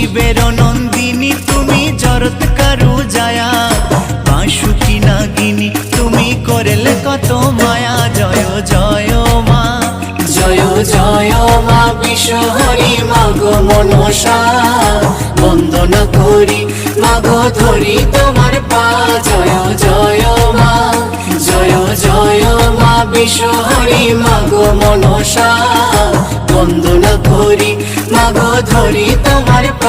শিবের নন্দিনী তুমি জরত কারু জায়া, বাঁশুকি নাগিনী তুমি করলে কত মায়া। জয় জয় মা, জয় জয় মা বিশ্বহরি মাগো মনসা, বন্দনা করি মাগো ধরি তোমার পা। জয় জয় মা, জয় জয় মা বিশ্বহরি মাগো মনসা, বন্দনা করি মাগো ধরি তোমার পা।